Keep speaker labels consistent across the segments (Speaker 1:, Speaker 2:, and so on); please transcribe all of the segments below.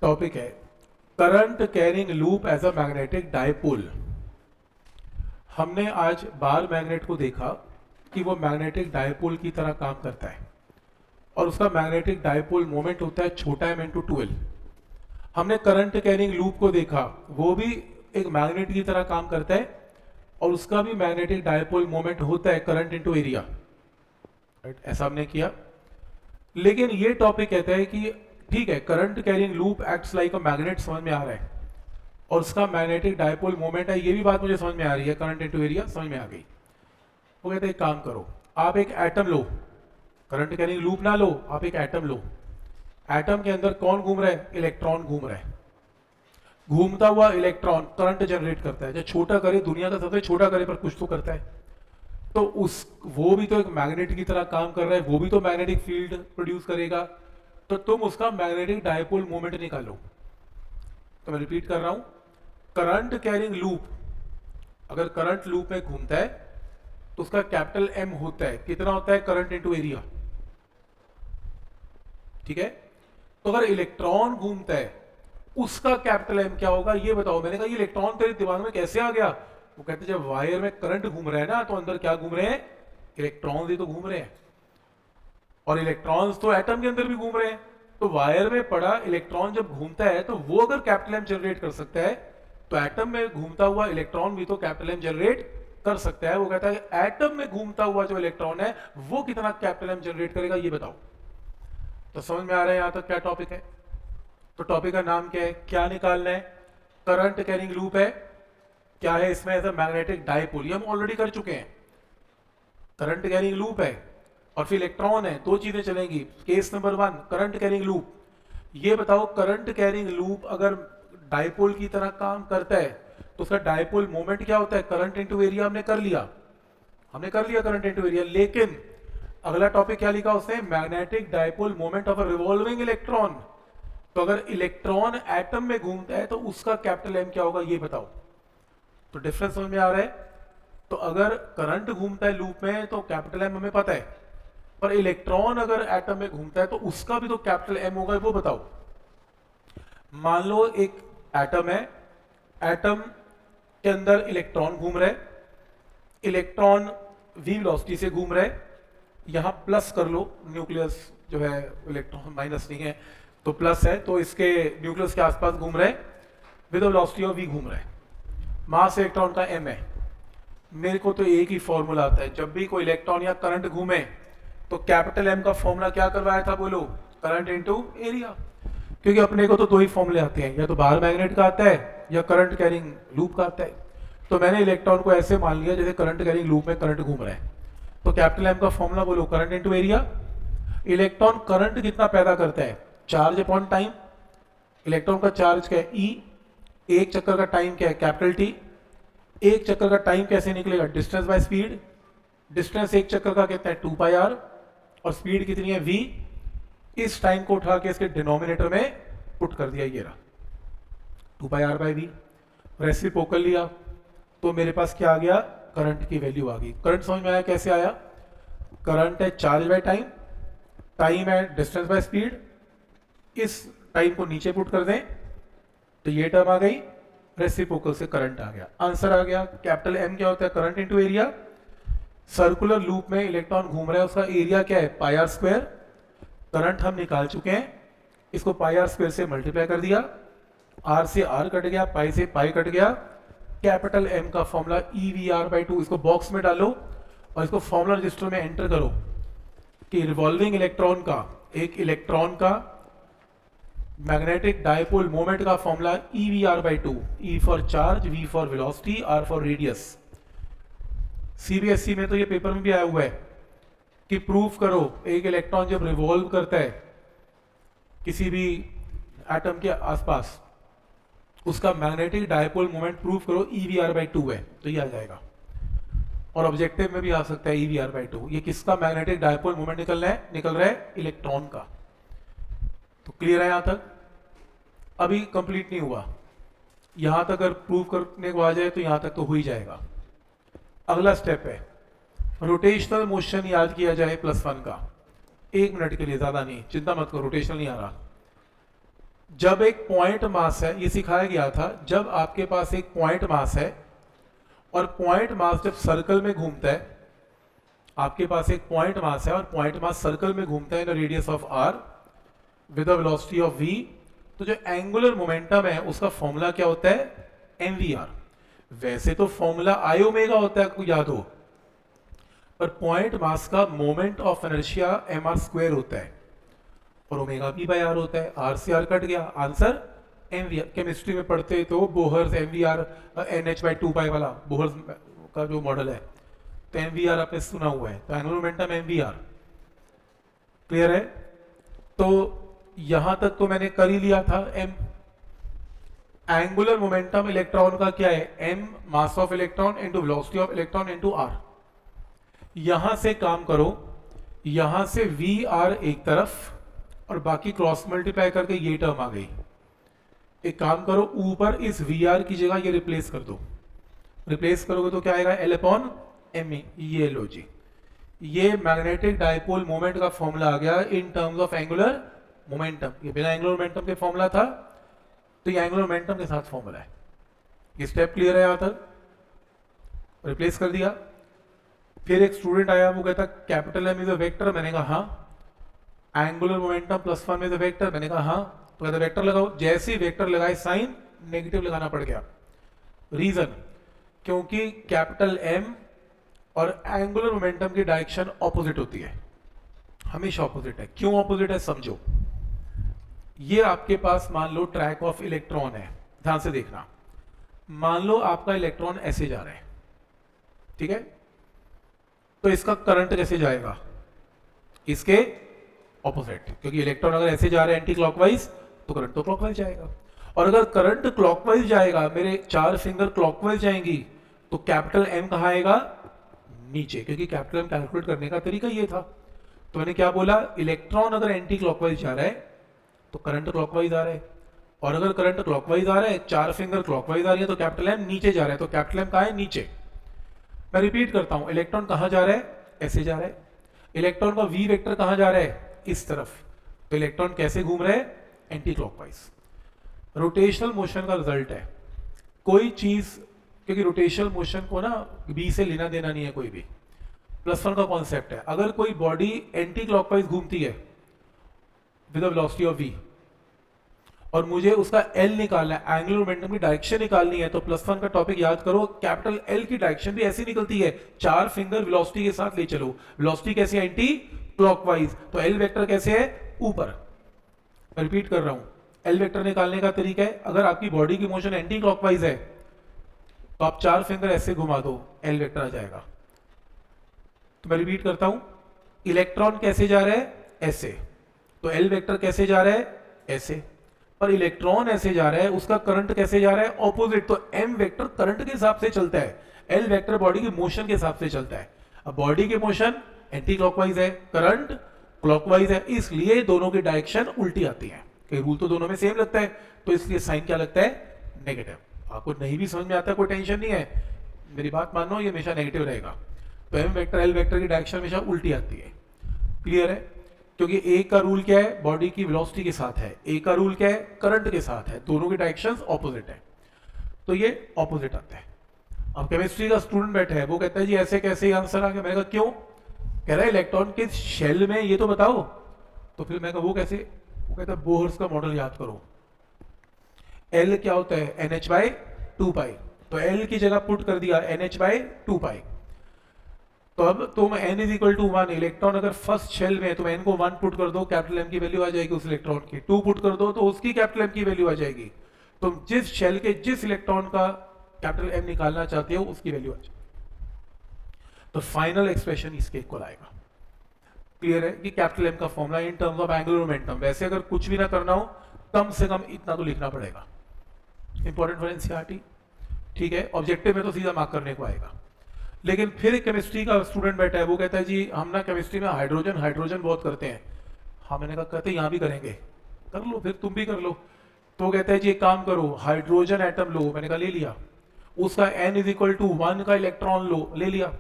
Speaker 1: Topic है current carrying loop as a magnetic dipole. हमने आज बार मैग्नेट को देखा कि वो मैग्नेटिक डायपोल की तरह काम करता है और उसका मैग्नेटिक डायपोल मोमेंट होता है छोटा m इंटू 12। हमने करंट कैरिंग लूप को देखा, वो भी एक मैग्नेट की तरह काम करता है और उसका भी मैग्नेटिक डायपोल मोमेंट होता है करंट इंटू एरिया। ऐसा हमने किया। लेकिन ये टॉपिक कहता है कि ठीक है, current carrying loop acts like a magnet, समझ में आ रहा है, और उसका मैग्नेटिक डायपोल मोमेंट है, ये भी बात मुझे समझ में आ रही है, करंट इनटू एरिया समझ में आ गई। वो कहते हैं एक काम करो, आप एक एटम लो, करंट कैरिंग लूप ना लो, आप एक एटम लो। एटम के अंदर कौन घूम रहा है? इलेक्ट्रॉन घूम रहा है। घूमता हुआ इलेक्ट्रॉन करंट जनरेट करता है, जो छोटा करे, दुनिया का सबसे छोटा करे पर कुछ तो करता है। तो उस वो भी तो एक मैग्नेट की तरह काम कर रहा है, वो भी तो मैग्नेटिक फील्ड प्रोड्यूस करेगा। तो तुम उसका मैग्नेटिक डायपोल मोमेंट निकालो। तो मैं रिपीट कर रहा हूं, करंट कैरिंग लूप अगर करंट लूप में घूमता है तो उसका कैपिटल एम होता है, कितना होता है? Current into area. ठीक है। तो अगर इलेक्ट्रॉन घूमता है उसका कैपिटल एम क्या होगा, ये बताओ। मैंने कहा ये इलेक्ट्रॉन तेरे दिमाग में कैसे आ गया? वो कहते जब वायर में करंट घूम रहा है ना, तो अंदर क्या घूम रहे हैं? इलेक्ट्रॉन्स ही तो घूम रहे हैं, और इलेक्ट्रॉन्स तो एटम के अंदर भी घूम रहे हैं। तो वायर में पड़ा इलेक्ट्रॉन जब घूमता है तो वो अगर कैपिटल एम जनरेट कर सकता है, तो एटम में घूमता हुआ इलेक्ट्रॉन भी तो कैपिटल एम जनरेट कर सकता है। वो कहता है एटम में घूमता हुआ जो इलेक्ट्रॉन है वो कितना कैपिटल एम जनरेट करेगा, ये बताओ। तो समझ में आ रहा है यहां तक क्या टॉपिक है? तो टॉपिक का नाम क्या है, क्या निकालना है? करंट कैरिंग लूप है, क्या है इसमें? एज अ मैग्नेटिक डायपोल, ये हम ऑलरेडी कर चुके हैं। करंट कैरिंग लूप है और फिर इलेक्ट्रॉन है, दो चीजें चलेंगी। Case number 1, current carrying loop. ये बताओ, करंट कैरिंग लूप अगर डायपोल की तरह काम करता है तो उसका डायपोल मोमेंट क्या होता है? Current into area. हमने कर लिया करंट इनटू एरिया। लेकिन अगला टॉपिक क्या लिखा उसने? Magnetic dipole moment of a revolving electron. तो अगर इलेक्ट्रॉन एटम में घूमता है तो उसका कैपिटल एम क्या होगा, ये बताओ। तो डिफरेंस समझ में आ रहा है? तो अगर करंट घूमता है लूप में तो कैपिटल एम हमें पता है, पर इलेक्ट्रॉन अगर एटम में घूमता है तो उसका भी तो कैपिटल एम होगा, वो बताओ। मान लो एक एटम है, एटम के अंदर इलेक्ट्रॉन घूम रहा है, इलेक्ट्रॉन वी वेलोसिटी से घूम रहा है। यहां प्लस कर लो, न्यूक्लियस जो है, इलेक्ट्रॉन माइनस नहीं है तो प्लस है, तो इसके न्यूक्लियस के आसपास घूम रहे हैं विद वेलोसिटी ऑफ वी घूम रहे हैं। मास इलेक्ट्रॉन का एम है। मेरे को तो एक ही फॉर्मूला आता है, जब भी कोई इलेक्ट्रॉन या करंट घूमे तो कैपिटल एम का फॉर्मूला क्या करवाया था, बोलो? Current into area. क्योंकि अपने को तो दो ही फॉर्मूले आते हैं, या तो बाहर मैग्नेट का आता है या करंट कैरिंग लूप का आता है। तो मैंने इलेक्ट्रॉन को ऐसे मान लिया जैसे करंट कैरिंग लूप में करंट घूम रहा है। तो कैपिटल एम का फॉर्मूला बोलो, current into area. Electron current कितना पैदा करता है? Charge upon time. इलेक्ट्रॉन का चार्ज क्या है? ई। एक चक्कर का टाइम क्या है? Capital T. एक चक्कर का टाइम कैसे निकलेगा? Distance by speed. डिस्टेंस एक चक्कर का कितना है? 2πr, और स्पीड कितनी है? v। इस टाइम को उठा के इसके डिनोमिनेटर में पुट कर दिया, ये रहा 2πr/v। रेसिप्रोकल लिया तो मेरे पास क्या आ गया? करंट की वैल्यू आ गई। करंट समझ में आया कैसे आया? करंट है चार्ज बाय टाइम, टाइम है डिस्टेंस बाय स्पीड। इस टाइम को नीचे पुट कर दें तो ये टर्म आ गई, रेसिप्रोकल से करंट आ गया। आंसर आ गया। कैपिटल एम क्या होता है? Current into area. Circular loop में इलेक्ट्रॉन घूम रहा है, उसका एरिया क्या है? Pi square. करंट हम निकाल चुके हैं, इसको पाई स्क्वायर से मल्टीप्लाई कर दिया, आर से आर कट गया, पाई से पाई कट गया। कैपिटल एम का फॉर्मूला EVR/2। इसको बॉक्स में डालो और इसको फॉर्मूला रजिस्टर में एंटर करो कि रिवॉल्विंग इलेक्ट्रॉन का, एक इलेक्ट्रॉन का मैग्नेटिक डायपोल मोमेंट का formula EVR/2। E for charge, V for velocity, R for radius. CBSE में तो ये पेपर में भी आया हुआ है कि प्रूफ करो एक इलेक्ट्रॉन जब रिवॉल्व करता है किसी भी एटम के आसपास, उसका मैग्नेटिक डायपोल मोमेंट प्रूफ करो, EVR/2 है, तो ये आ जाएगा। और ऑब्जेक्टिव में भी आ सकता है EVR/2। ये किसका मैग्नेटिक डायपोल मोमेंट निकल रहा है? इलेक्ट्रॉन का। तो क्लियर है यहां तक? अभी कंप्लीट नहीं हुआ, यहां तक अगर प्रूव करने को आ जाए तो यहां तक तो हो ही जाएगा। अगला स्टेप है रोटेशनल मोशन याद किया जाए +1 का। 1 मिनट के लिए, ज्यादा नहीं, चिंता मत करो, रोटेशनल नहीं आ रहा। जब एक पॉइंट मास है, ये सिखाया गया था, जब आपके पास एक पॉइंट मास है और पॉइंट मास जब सर्कल में घूमता है, आपके पास एक पॉइंट मास है और पॉइंट मास सर्कल में घूमता है in radius of R with the velocity of v, तो जो एंगुलर मोमेंटम है उसका फॉर्मूला क्या होता है, mvr। वैसे तो फॉर्मूला आई ओमेगा होता है, आपको याद हो, पर पॉइंट मास का moment of inertia mr square होता है और ओमेगा p बाय r होता है। r से r कट गया, आंसर mvr। केमिस्ट्री में पढ़ते तो बोहर्स mvr nh बाय 2 पाई वाला बोहर्स का जो मॉडल है, तो mvr आपने सुना हुआ है, तो एंगुलर मोमेंटम mvr। क्लियर है? तो यहां तक तो मैंने कर ही लिया था। m एंगुलर मोमेंटम इलेक्ट्रॉन का क्या है, m mass of electron into velocity of electron into r। यहां से काम करो, यहां से vr एक तरफ और बाकी क्रॉस मल्टीप्लाई करके ये टर्म आ गई। एक काम करो, ऊपर इस vr की जगह ये रिप्लेस कर दो। रिप्लेस करोगे तो क्या आएगा, l अपॉन m। ये लो जी, ये मैग्नेटिक डाइपोल मोमेंट का फॉर्मूला आ गया in terms of angular momentum. ये बिना एंगुलर मोमेंटम के फॉर्मूला था, तो ये एंगुलर मोमेंटम के साथ फॉर्मूला है। ये स्टेप क्लियर है? यहां तक रिप्लेस कर दिया। फिर एक स्टूडेंट आया, वो कहता capital M is a vector. मैंने कहा हाँ। Angular momentum plus 1 is a vector. मैंने कहा हाँ। तो कहता वेक्टर लगाओ। जैसे ही वेक्टर लगाए साइन नेगेटिव लगाना पड़ गया। रीजन, क्योंकि कैपिटल M और एंगुलर मोमेंटम की डायरेक्शन ऑपोजिट होती है, हमेशा ऑपोजिट है। क्यों ऑपोजिट है समझो। ये आपके पास मान लो ट्रैक ऑफ इलेक्ट्रॉन है, ध्यान से देखना। मान लो आपका इलेक्ट्रॉन ऐसे जा रहा है, ठीक है, तो इसका करंट कैसे जाएगा, इसके ऑपोजिट। क्योंकि इलेक्ट्रॉन अगर ऐसे जा रहा है एंटी क्लॉकवाइज, तो करंट तो क्लॉकवाइज जाएगा। और अगर करंट क्लॉकवाइज जाएगा, मेरे 4 फिंगर क्लॉकवाइज जाएंगी, तो कैपिटल M कहाँ आएगा, नीचे। क्योंकि कैपिटल M कैलकुलेट करने का तरीका ये था। तो मैंने क्या बोला, इलेक्ट्रॉन अगर एंटी क्लॉकवाइज जा रहा है तो करंट क्लॉकवाइज आ रहा है, और अगर करंट क्लॉकवाइज आ रहा है, 4 फिंगर क्लॉकवाइज आ रही है, तो कैपिटल M नीचे जा रहा है। तो कैपिटल M कहाँ है, नीचे। मैं रिपीट करता हूं, इलेक्ट्रॉन कहां जा रहा है, ऐसे जा रहा है। इलेक्ट्रॉन का v वेक्टर कहां जा रहा है, इस तरफ। तो इलेक्ट्रॉन कैसे घूम रहे हैं, एंटी क्लॉकवाइज। रोटेशनल मोशन का रिजल्ट है कोई चीज, क्योंकि रोटेशनल मोशन को ना b से लेना देना नहीं है कोई भी, +1 का कॉन्सेप्ट है। अगर कोई बॉडी एंटी क्लॉकवाइज घूमती है with the velocity of v और मुझे उसका L निकालना है, एंगुलर मोमेंटम की डायरेक्शन निकालनी है, तो +1 का टॉपिक याद करो। कैपिटल L की डायरेक्शन भी ऐसी निकलती है, 4 फिंगर वेलोसिटी के साथ ले चलो। वेलोसिटी कैसे है, एंटी क्लॉकवाइज, तो L वेक्टर कैसे है, ऊपर। रिपीट कर रहा हूं, L वेक्टर निकालने का तरीका है, अगर आपकी बॉडी की मोशन एंटी क्लॉकवाइज है तो आप 4 फिंगर ऐसे घुमा दो, L वेक्टर आ जाएगा। तो मैं रिपीट करता हूं, इलेक्ट्रॉन कैसे जा रहा है, ऐसे, तो L वेक्टर कैसे जा रहा है, ऐसे। पर इलेक्ट्रॉन ऐसे जा रहा है, उसका करंट कैसे जा रहा है, ऑपोजिट। तो M वेक्टर करंट के हिसाब से चलता है, L वेक्टर बॉडी की मोशन के हिसाब से चलता है। अब बॉडी की मोशन एंटी क्लॉकवाइज है, करंट क्लॉकवाइज है, इसलिए दोनों की डायरेक्शन उल्टी आती है। रूल तो दोनों में सेम लगता है, तो इसलिए साइन क्या लगता है, नेगेटिव। आपको नहीं भी समझ में आता है, कोई टेंशन नहीं है, मेरी बात मानो, ये हमेशा नेगेटिव रहेगा। तो M वेक्टर L वेक्टर की डायरेक्शन हमेशा उल्टी आती है। क्लियर है? क्योंकि ए का रूल क्या है, बॉडी की वेलोसिटी के साथ है, ए का रूल क्या है, करंट के साथ है, दोनों की डायरेक्शंस ऑपोजिट है, तो ये ऑपोजिट आता है। अब केमिस्ट्री का स्टूडेंट बैठा है, वो कहता है जी ऐसे कैसे आंसर आ गया। मैंने कहा क्यों, कह रहा है इलेक्ट्रॉन के शेल में, ये तो बताओ। तो फिर मैं कहा वो कैसे, वो कहता है बोहर्स का मॉडल याद करो। L क्या होता है, NH बाय 2 पाई, तो L की जगह पुट कर दिया NH बाय 2 पाई। तो अब तुम n is equal to 1, electron अगर फर्स्ट शेल में, तुम n को 1 पुट कर दो, कैपिटल M की वैल्यू आ जाएगी उस इलेक्ट्रॉन की। 2 पुट कर दो तो उसकी कैपिटल M की वैल्यू आ जाएगी। तुम जिस शेल के जिस इलेक्ट्रॉन का कैपिटल M निकालना चाहते हो उसकी वैल्यू आ जाएगी, तो फाइनल एक्सप्रेशन इसके इक्वल आएगा। क्लियर है कि कैपिटल M का formula in terms of angular momentum. वैसे अगर कुछ भी ना करना हो, कम से कम इतना तो लिखना पड़ेगा, इंपॉर्टेंट फॉर एनसीईआरटी, ठीक है। ऑब्जेक्टिव में तो सीधा मार्क करने को आएगा। लेकिन फिर एक केमिस्ट्री का स्टूडेंट बैठा है, वो कहता है जी हम ना केमिस्ट्री में हाइड्रोजन हाइड्रोजन बहुत करते हैं। हाँ, मैंने कहा कहते यहाँ भी करेंगे, कर लो, फिर तुम भी कर लो। तो वो कहता है जी एक काम करो, हाइड्रोजन एटम लो। मैंने कहा ले लिया। उसका n इज इक्वल टू 1 का इलेक्ट्रॉन लो, ले लिया।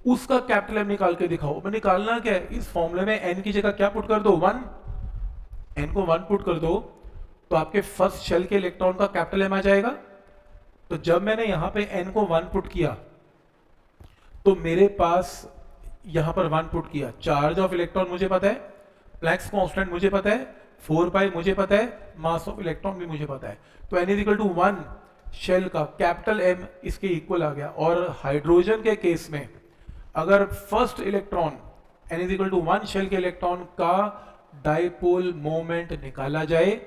Speaker 1: उसका कैपिटल M निकाल के दिखाओ। मैं निकालना क्या है, इस फॉर्मूले में n की जगह क्या पुट कर दो, 1। n को 1 पुट कर दो, तो तो आपके फर्स्ट शेल के इलेक्ट्रॉन का कैपिटल एम आ जाएगा। तो जब मैंने यहां पे n को 1 पुट किया तो मेरे पास यहां पर 1 पुट किया, चार्ज ऑफ इलेक्ट्रॉन मुझे पता है, प्लैंक्स कांस्टेंट मुझे पता है, 4 पाई मुझे पता है, मास ऑफ इलेक्ट्रॉन भी मुझे पता है। तो n is equal to 1 shell का कैपिटल M इसके इक्वल आ गया। और हाइड्रोजन के केस में अगर first electron n is equal to 1 shell के इलेक्ट्रॉन का डाइपोल मोमेंट निकाला जाए,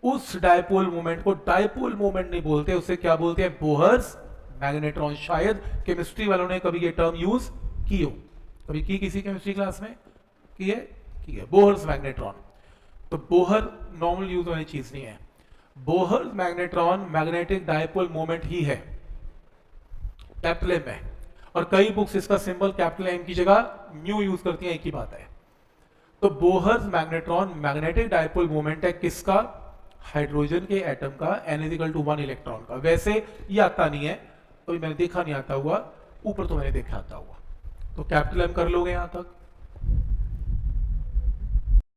Speaker 1: उस डाइपोल मोमेंट को डाइपोल मोमेंट नहीं बोलते, उसे क्या बोलते हैं, बोहर्स मैग्नेट्रॉन। शायद केमिस्ट्री वालों ने कभी ये टर्म यूज की हो, कभी की किसी केमिस्ट्री क्लास में की है बोहर्स मैग्नेट्रॉन। तो बोहर नॉर्मल यूज वाली चीज नहीं है, Bohr's magnetron magnetic dipole moment ही है, कैपिटल एम है। और कई बुक्स इसका सिंबल कैपिटल एम की जगह म्यू यूज करती हैं, एक ही बात है। तो Bohr's magnetron magnetic dipole moment है किसका, हाइड्रोजन के एटम का, n is equal to 1 electron का। वैसे ये आता नहीं है, तो मैंने देखा नहीं आता हुआ, ऊपर तो मैंने देखा आता हुआ। तो कैपिटल एम कर लोगे यहां तक।